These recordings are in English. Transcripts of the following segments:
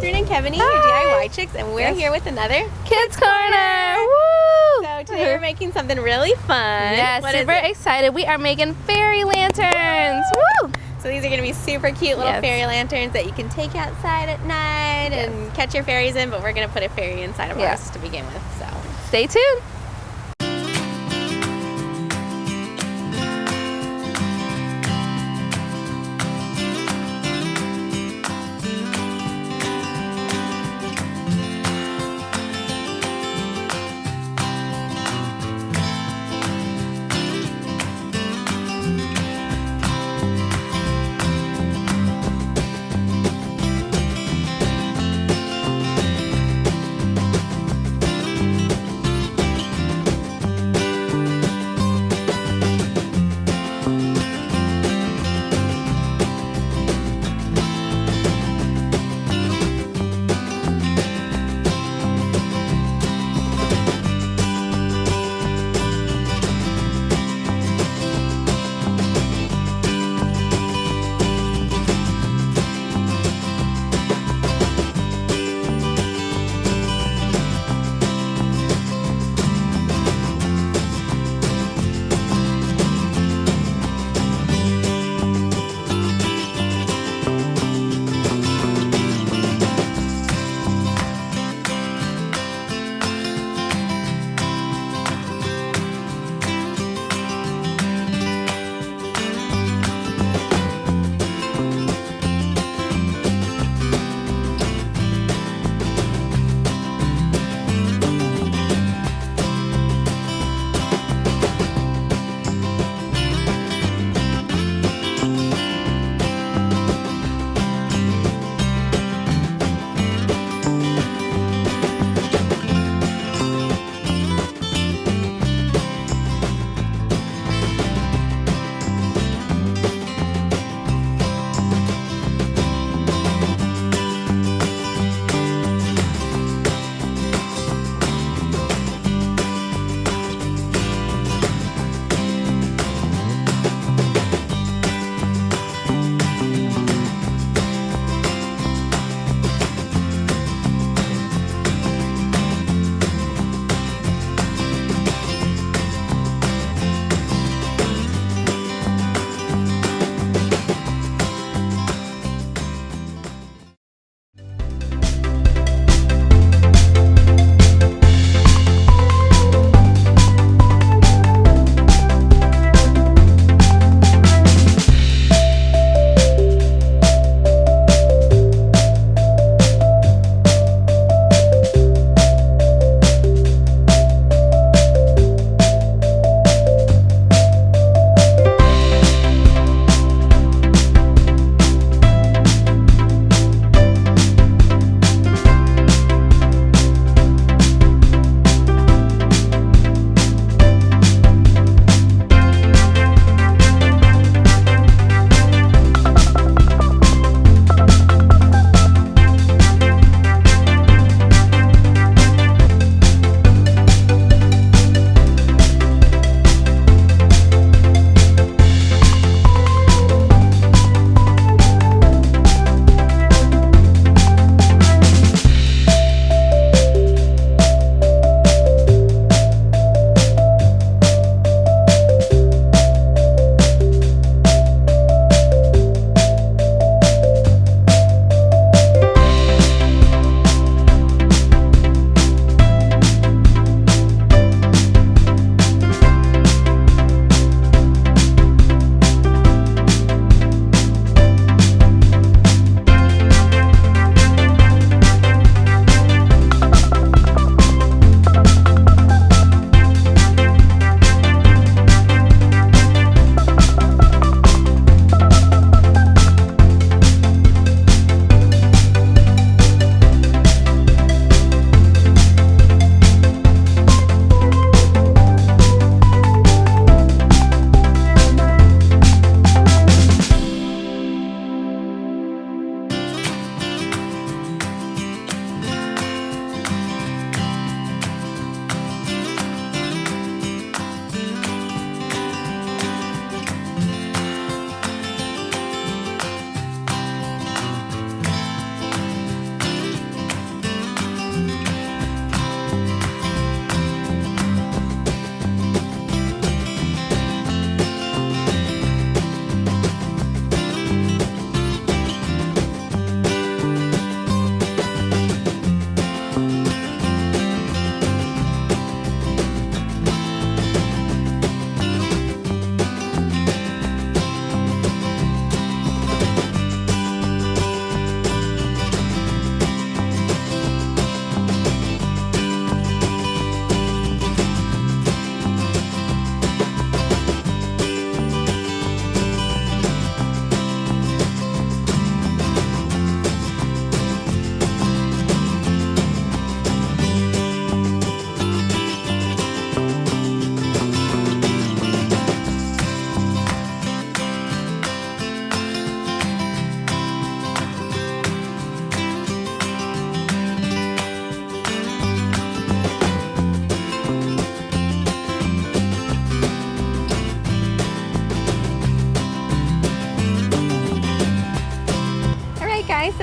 Catherine and Kevin, your DIY chicks, and we're here with another Kids Corner. Woo! So today we're making something really fun. Yeah, super excited. We are making fairy lanterns. Woo! So these are going to be super cute little fairy lanterns that you can take outside at night and catch your fairies in, but we're going to put a fairy inside of ours to begin with. So stay tuned.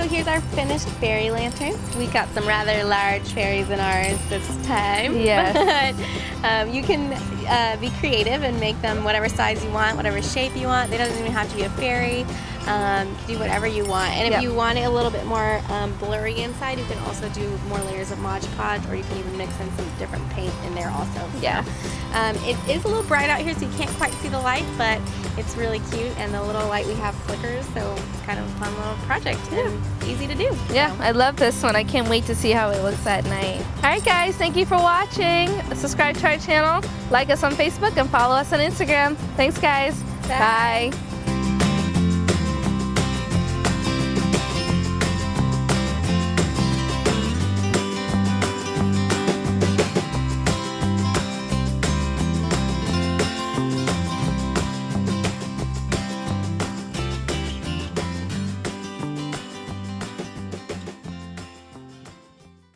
here's our finished fairy lantern. We got some rather large fairies in ours this time. Yes. But you can be creative and make them whatever size you want, whatever shape you want. They doesn't even have to be a fairy. You can do whatever you want. And if you want it a little bit more blurry inside, you can also do more layers of Modge Podge, or you can even mix in some different paint in there also. Yeah. So, it is a little bright out here, so you can't quite see the light, but it's really cute, and the little light we have flickers, so it's kind of a fun little project and easy to do. Yeah, I love this one. I can't wait to see how it looks at night. All right, guys, thank you for watching. Subscribe to our channel, like us on Facebook, and follow us on Instagram. Thanks, guys. Bye.